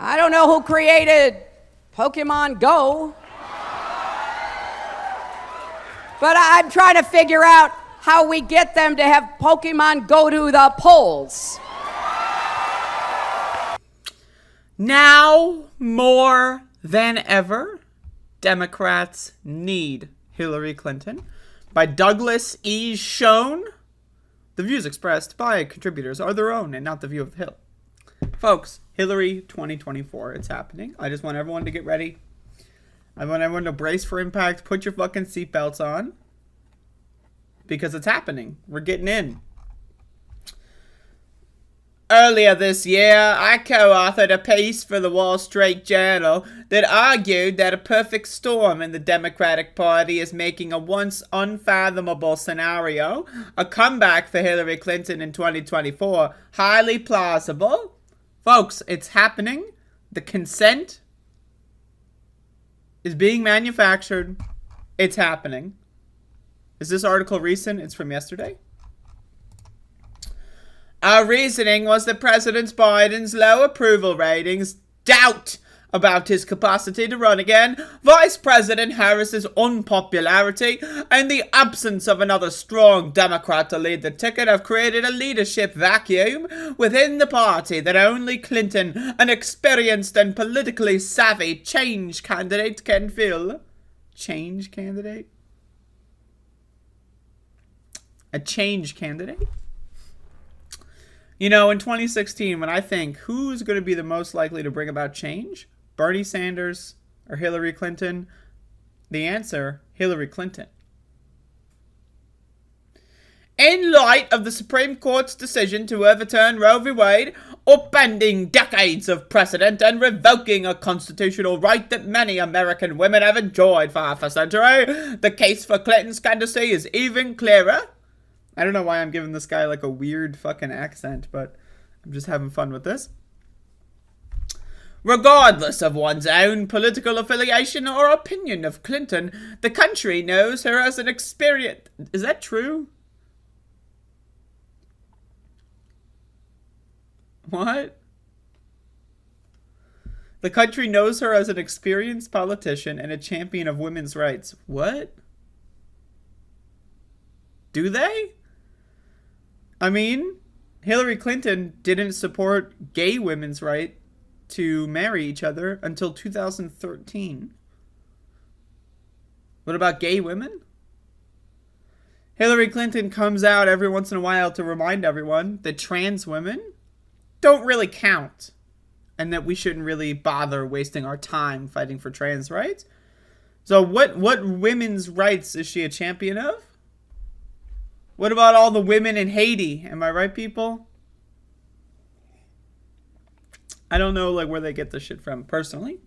I don't know who created Pokemon Go, but I'm trying to figure out how we get them to have Pokemon go to the polls. Now, more than ever, Democrats need Hillary Clinton. By Douglas E. Schoen. The views expressed by contributors are their own and not the view of the Hill. Folks, Hillary 2024, it's happening. I just want everyone to get ready. I want everyone to brace for impact. Put your fucking seatbelts on. Because it's happening. We're getting in. Earlier this year, I co-authored a piece for the Wall Street Journal that argued that a perfect storm in the Democratic Party is making a once unfathomable scenario, a comeback for Hillary Clinton in 2024, highly plausible. Folks, it's happening. The consent is being manufactured. It's happening. Is this article recent? It's from yesterday. Our reasoning was that President Biden's low approval ratings, doubt about his capacity to run again, Vice President Harris's unpopularity, and the absence of another strong Democrat to lead the ticket have created a leadership vacuum within the party that only Clinton, an experienced and politically savvy change candidate, can fill. Change candidate? A change candidate? You know, in 2016, when I think who's going to be the most likely to bring about change, Bernie Sanders or Hillary Clinton, the answer, Hillary Clinton. In light of the Supreme Court's decision to overturn Roe v. Wade, upending decades of precedent and revoking a constitutional right that many American women have enjoyed for half a century, the case for Clinton's candidacy is even clearer. I don't know why I'm giving this guy like a weird fucking accent, but I'm just having fun with this. Regardless of one's own political affiliation or opinion of Clinton, the country knows her as an experienced... Is that true? What? The country knows her as an experienced politician and a champion of women's rights. What? Do they? I mean, Hillary Clinton didn't support gay women's right to marry each other until 2013. What about gay women? Hillary Clinton comes out every once in a while to remind everyone that trans women don't really count and that we shouldn't really bother wasting our time fighting for trans rights. So what women's rights is she a champion of? What about all the women in Haiti? Am I right, people? I don't know like where they get this shit from, personally.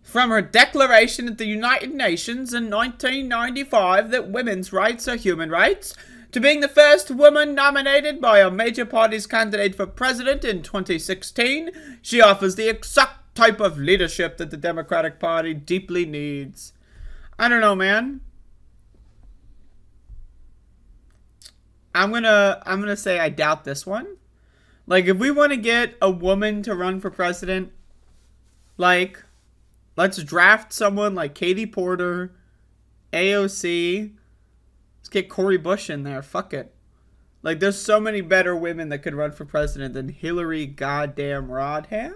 From her declaration at the United Nations in 1995 that women's rights are human rights, to being the first woman nominated by a major party's candidate for president in 2016, she offers the exact type of leadership that the Democratic Party deeply needs. I don't know, man. I'm gonna say I doubt this one. Like, if we want to get a woman to run for president, like, let's draft someone like Katie Porter, AOC. Let's get Cori Bush in there. Fuck it. Like, there's so many better women that could run for president than Hillary goddamn Rodham.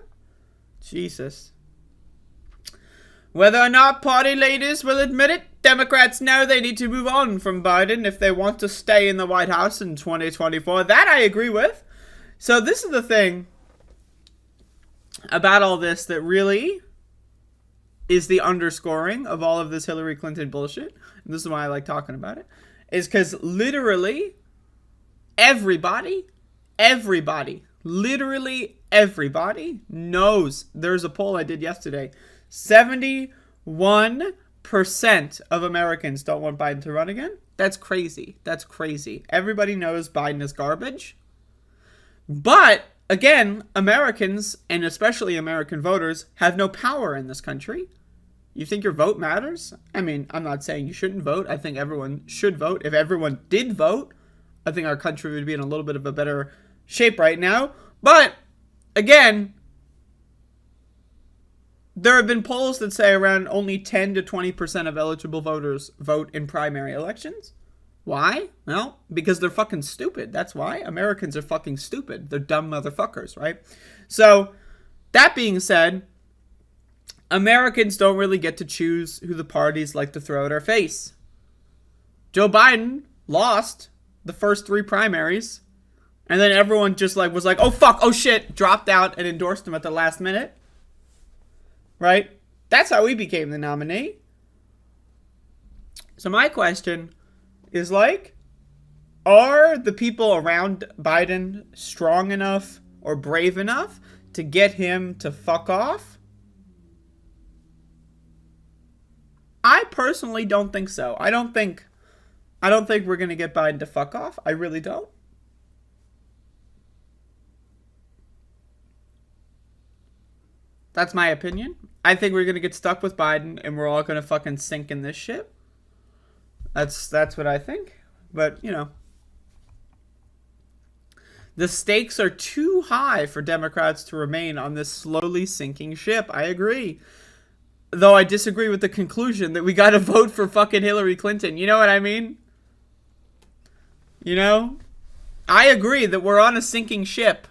Jesus. Whether or not party leaders will admit it, Democrats know they need to move on from Biden if they want to stay in the White House in 2024. That I agree with. So this is the thing about all this that really is the underscoring of all of this Hillary Clinton bullshit. And this is why I like talking about it. Is because literally everybody literally everybody knows. There's a poll I did yesterday. 71% of Americans don't want Biden to run again. That's crazy. That's crazy. Everybody knows Biden is garbage. But, again, Americans, and especially American voters, have no power in this country. You think your vote matters? I mean, I'm not saying you shouldn't vote. I think everyone should vote. If everyone did vote, I think our country would be in a little bit of a better shape right now. But again, there have been polls that say around only 10 to 20% of eligible voters vote in primary elections. Why? Well, because they're fucking stupid. That's why. Americans are fucking stupid. They're dumb motherfuckers, right? So, that being said, Americans don't really get to choose who the parties like to throw at our face. Joe Biden lost the first 3 primaries, and then everyone just was like, oh fuck, oh shit, dropped out and endorsed him at the last minute. Right? That's how he became the nominee. So my question is are the people around Biden strong enough or brave enough to get him to fuck off? I personally don't think so. I don't think we're going to get Biden to fuck off. I really don't. That's my opinion. I think we're going to get stuck with Biden and we're all going to fucking sink in this shit. That's what I think. But, the stakes are too high for Democrats to remain on this slowly sinking ship. I agree. Though I disagree with the conclusion that we got to vote for fucking Hillary Clinton. You know what I mean? I agree that we're on a sinking ship.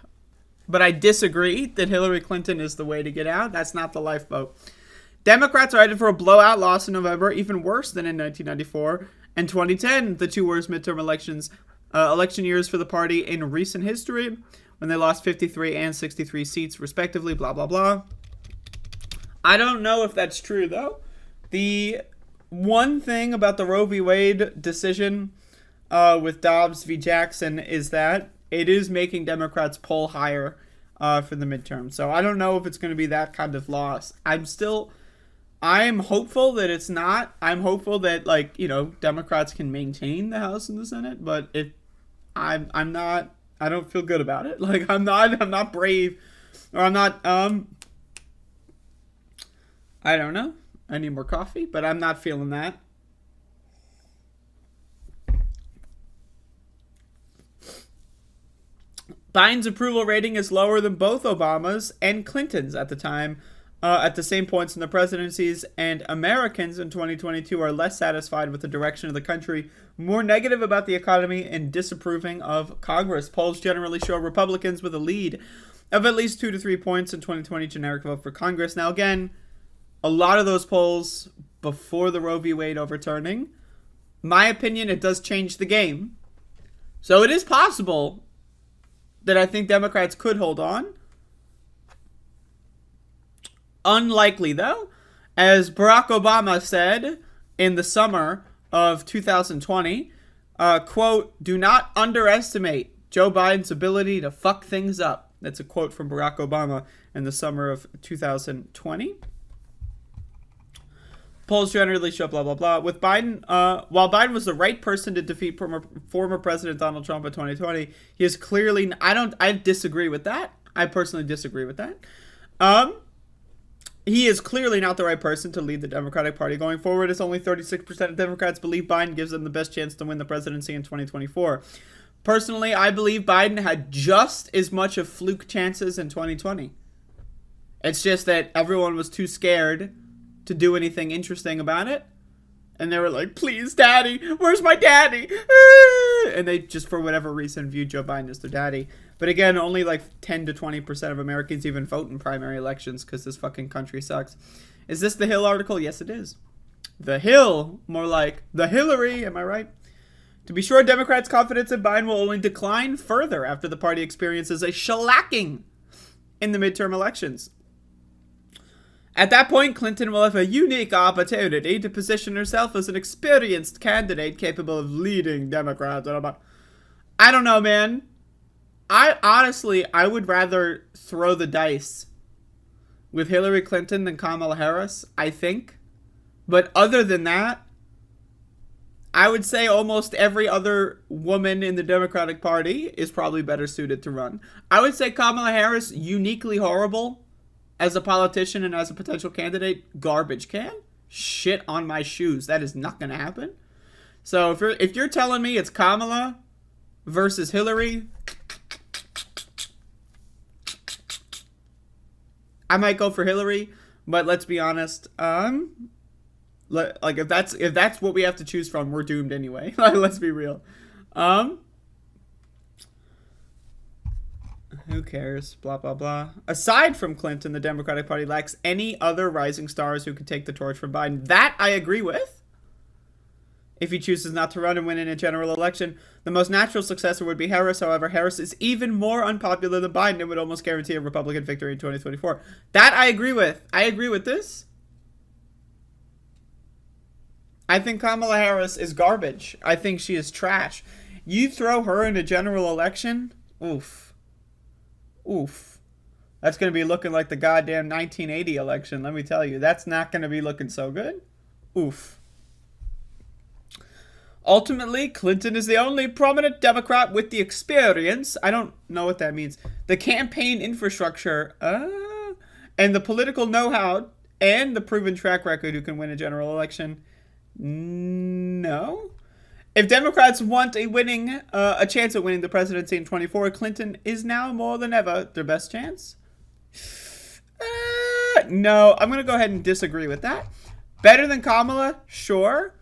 But I disagree that Hillary Clinton is the way to get out. That's not the lifeboat. Democrats are headed for a blowout loss in November, even worse than in 1994 and 2010, the 2 worst midterm election years for the party in recent history, when they lost 53 and 63 seats, respectively, blah, blah, blah. I don't know if that's true, though. The one thing about the Roe v. Wade decision with Dobbs v. Jackson is that it is making Democrats poll higher for the midterm. So I don't know if it's going to be that kind of loss. I'm hopeful that it's not. I'm hopeful that Democrats can maintain the House and the Senate, but I'm not. I don't feel good about it. I'm not brave, or I'm not. I don't know. I need more coffee, but I'm not feeling that. Biden's approval rating is lower than both Obama's and Clinton's at the time, at the same points in the presidencies, and Americans in 2022 are less satisfied with the direction of the country, more negative about the economy, and disapproving of Congress. Polls generally show Republicans with a lead of at least 2 to 3 points in 2020 generic vote for Congress. Now, again, a lot of those polls before the Roe v. Wade overturning, my opinion, it does change the game. So it is possible that I think Democrats could hold on. Unlikely, though. As Barack Obama said in the summer of 2020, quote, "Do not underestimate Joe Biden's ability to fuck things up." That's a quote from Barack Obama in the summer of 2020. Polls generally show blah, blah, blah. With Biden, while Biden was the right person to defeat former President Donald Trump in 2020, he is clearly, I disagree with that. I personally disagree with that. He is clearly not the right person to lead the Democratic Party going forward, as only 36% of Democrats believe Biden gives them the best chance to win the presidency in 2024. Personally, I believe Biden had just as much of fluke chances in 2020. It's just that everyone was too scared to do anything interesting about it, and they were like, "Please, daddy, where's my daddy?" And they just, for whatever reason, viewed Joe Biden as their daddy. But again, only 10 to 20% of Americans even vote in primary elections because this fucking country sucks. Is this the Hill article? Yes, it is. The Hill, more like the Hillary, am I right? To be sure, Democrats' confidence in Biden will only decline further after the party experiences a shellacking in the midterm elections. At that point, Clinton will have a unique opportunity to position herself as an experienced candidate capable of leading Democrats. I don't know, man. I would rather throw the dice with Hillary Clinton than Kamala Harris, I think. But other than that, I would say almost every other woman in the Democratic Party is probably better suited to run. I would say Kamala Harris, uniquely horrible as a politician and as a potential candidate, garbage can. Shit on my shoes. That is not going to happen. So if you're telling me it's Kamala versus Hillary, I might go for Hillary, but let's be honest. Like if that's what we have to choose from, we're doomed anyway. Let's be real. Who cares? Blah blah blah. Aside from Clinton, the Democratic Party lacks any other rising stars who could take the torch from Biden. That I agree with. If he chooses not to run and win in a general election, the most natural successor would be Harris. However, Harris is even more unpopular than Biden and would almost guarantee a Republican victory in 2024. That I agree with. I agree with this. I think Kamala Harris is garbage. I think she is trash. You throw her in a general election, oof. Oof. That's going to be looking like the goddamn 1980 election, let me tell you. That's not going to be looking so good. Oof. Ultimately, Clinton is the only prominent Democrat with the experience, I don't know what that means, the campaign infrastructure, and the political know-how, and the proven track record who can win a general election. No. If Democrats want a chance at winning the presidency in 24, Clinton is now more than ever their best chance. No, I'm going to go ahead and disagree with that. Better than Kamala? Sure.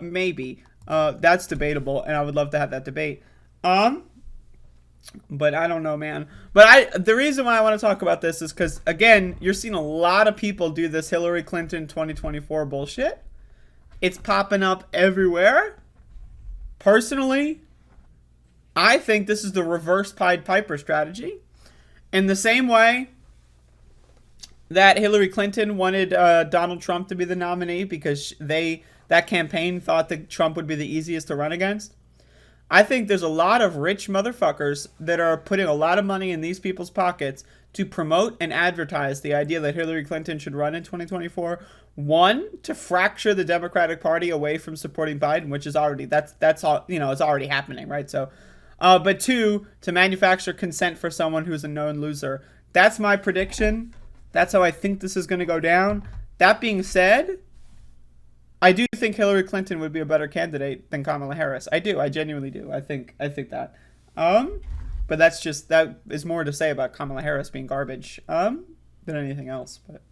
Maybe. That's debatable, and I would love to have that debate. But I don't know, man. But the reason why I want to talk about this is because, again, you're seeing a lot of people do this Hillary Clinton 2024 bullshit. It's popping up everywhere. Personally, I think this is the reverse Pied Piper strategy. In the same way that Hillary Clinton wanted Donald Trump to be the nominee because that campaign thought that Trump would be the easiest to run against. I think there's a lot of rich motherfuckers that are putting a lot of money in these people's pockets to promote and advertise the idea that Hillary Clinton should run in 2024. One, to fracture the Democratic Party away from supporting Biden, which is already, that's all, it's already happening, right? So, but two, to manufacture consent for someone who's a known loser. That's my prediction. That's how I think this is going to go down. That being said, I do think Hillary Clinton would be a better candidate than Kamala Harris. I do. I genuinely do. I think that. But that is more to say about Kamala Harris being garbage than anything else. But